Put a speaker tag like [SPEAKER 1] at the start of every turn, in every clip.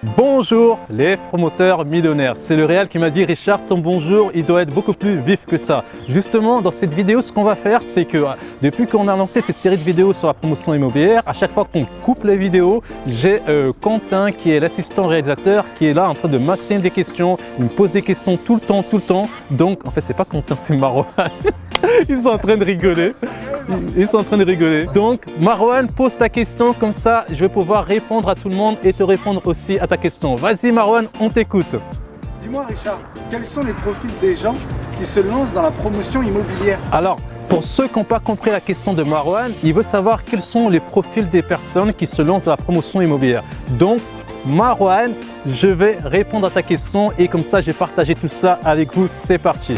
[SPEAKER 1] Bonjour les promoteurs millionnaires, c'est le réel qui m'a dit Richard, ton bonjour il doit être beaucoup plus vif que ça. Justement dans cette vidéo ce qu'on va faire c'est que depuis qu'on a lancé cette série de vidéos sur la promotion immobilière, à chaque fois qu'on coupe les vidéos, j'ai Quentin qui est l'assistant réalisateur qui est là en train de m'assigner des questions, il me pose des questions tout le temps. Donc en fait c'est pas Quentin, c'est Marwan. Ils sont en train de rigoler. Donc Marwan, pose ta question, comme ça je vais pouvoir répondre à tout le monde et te répondre aussi à ta question. Vas-y Marwan, on t'écoute.
[SPEAKER 2] Dis-moi Richard, quels sont les profils des gens qui se lancent dans la promotion immobilière?
[SPEAKER 1] Alors, pour ceux qui n'ont pas compris la question de Marwan, il veut savoir quels sont les profils des personnes qui se lancent dans la promotion immobilière. Donc Marwan, je vais répondre à ta question et comme ça je vais partager tout cela avec vous. C'est parti.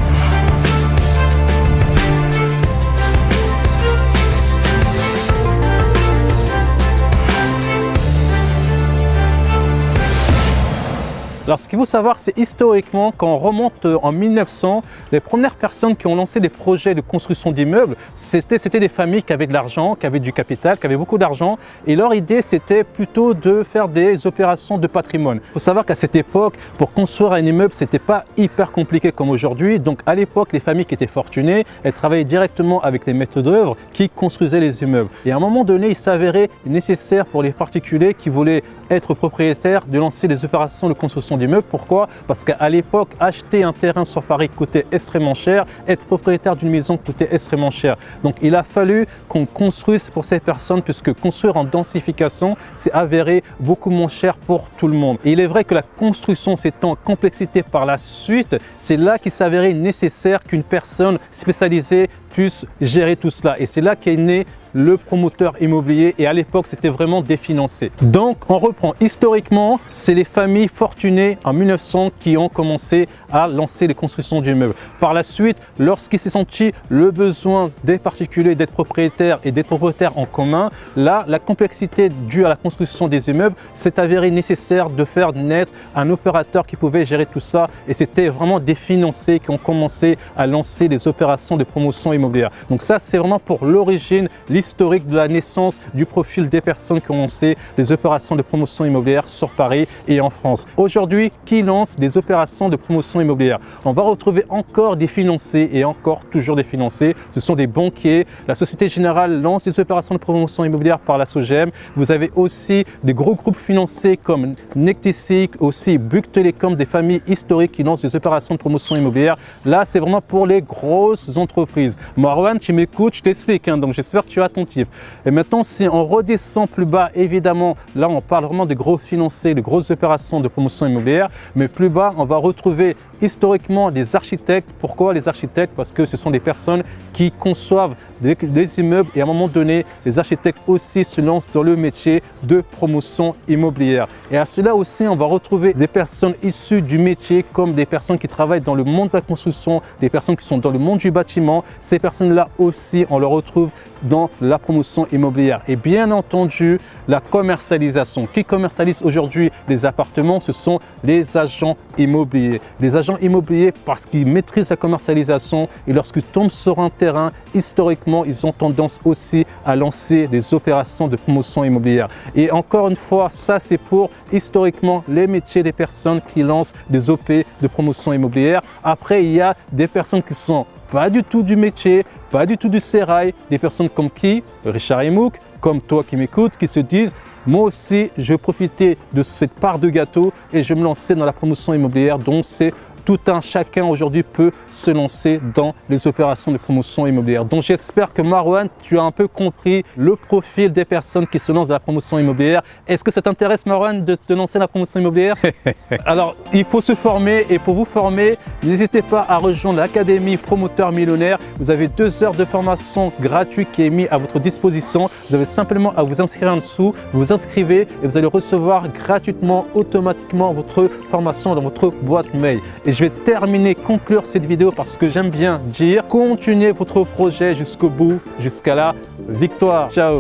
[SPEAKER 1] Alors ce qu'il faut savoir, c'est historiquement, quand on remonte en 1900, les premières personnes qui ont lancé des projets de construction d'immeubles, c'était des familles qui avaient de l'argent, qui avaient du capital, qui avaient beaucoup d'argent. Et leur idée, c'était plutôt de faire des opérations de patrimoine. Il faut savoir qu'à cette époque, pour construire un immeuble, ce n'était pas hyper compliqué comme aujourd'hui. Donc à l'époque, les familles qui étaient fortunées, elles travaillaient directement avec les maîtres d'œuvre qui construisaient les immeubles. Et à un moment donné, il s'avérait nécessaire pour les particuliers qui voulaient être propriétaires de lancer des opérations de construction d'immeubles. Pourquoi? Parce qu'à l'époque, acheter un terrain sur Paris coûtait extrêmement cher, être propriétaire d'une maison coûtait extrêmement cher. Donc il a fallu qu'on construise pour ces personnes, puisque construire en densification, c'est avéré beaucoup moins cher pour tout le monde. Et il est vrai que la construction s'étant complexité par la suite, c'est là qu'il s'avérait nécessaire qu'une personne spécialisée puisse gérer tout cela. Et c'est là qu'est né le promoteur immobilier et à l'époque c'était vraiment définancé. Donc on reprend historiquement, c'est les familles fortunées en 1900 qui ont commencé à lancer les constructions d'immeubles. Par la suite, lorsqu'il s'est senti le besoin des particuliers d'être propriétaires et d'être propriétaires en commun, là la complexité due à la construction des immeubles s'est avérée nécessaire de faire naître un opérateur qui pouvait gérer tout ça et c'était vraiment des financiers qui ont commencé à lancer des opérations de promotion immobilière. Donc ça c'est vraiment pour l'origine, l'historique de la naissance du profil des personnes qui ont lancé des opérations de promotion immobilière sur Paris et en France. Aujourd'hui, qui lance des opérations de promotion immobilière? On va retrouver encore des financiers et encore toujours des financiers. Ce sont des banquiers. La Société Générale lance des opérations de promotion immobilière par la SOGEM. Vous avez aussi des gros groupes financiers comme Nectisic, aussi Bouygues Telecom, des familles historiques qui lancent des opérations de promotion immobilière. Là, c'est vraiment pour les grosses entreprises. Marwan, tu m'écoutes, je t'explique, donc j'espère que tu es attentif. Et maintenant, si on redescend plus bas, évidemment, là, on parle vraiment de gros financiers, de grosses opérations de promotion immobilière. Mais plus bas, on va retrouver historiquement des architectes. Pourquoi les architectes? Parce que ce sont des personnes qui conçoivent des immeubles et à un moment donné, les architectes aussi se lancent dans le métier de promotion immobilière. Et à cela aussi, on va retrouver des personnes issues du métier comme des personnes qui travaillent dans le monde de la construction, des personnes qui sont dans le monde du bâtiment. Ces personnes-là aussi, on les retrouve dans la promotion immobilière. Et bien entendu, la commercialisation. Qui commercialise aujourd'hui les appartements? Ce sont les agents immobiliers. Les agents immobiliers parce qu'ils maîtrisent la commercialisation et lorsqu'ils tombent sur un terrain, historiquement, ils ont tendance aussi à lancer des opérations de promotion immobilière. Et encore une fois, ça c'est pour historiquement les métiers des personnes qui lancent des OP de promotion immobilière. Après, il y a des personnes qui sont pas du tout du métier, pas du tout du sérail, des personnes comme qui, Richard Emouk, comme toi qui m'écoutes, qui se disent moi aussi je vais profiter de cette part de gâteau et je vais me lancer dans la promotion immobilière. Donc c'est tout un chacun aujourd'hui peut se lancer dans les opérations de promotion immobilière. Donc j'espère que Marwan, tu as un peu compris le profil des personnes qui se lancent dans la promotion immobilière. Est-ce que ça t'intéresse Marwan de te lancer dans la promotion immobilière? Alors il faut se former et pour vous former, n'hésitez pas à rejoindre l'Académie Promoteur Millionnaire. Vous avez 2 heures de formation gratuite qui est mise à votre disposition. Vous avez simplement à vous inscrire en dessous, vous vous inscrivez et vous allez recevoir gratuitement, automatiquement votre formation dans votre boîte mail. Et je vais conclure cette vidéo parce que j'aime bien dire continuez votre projet jusqu'au bout, jusqu'à la victoire. Ciao.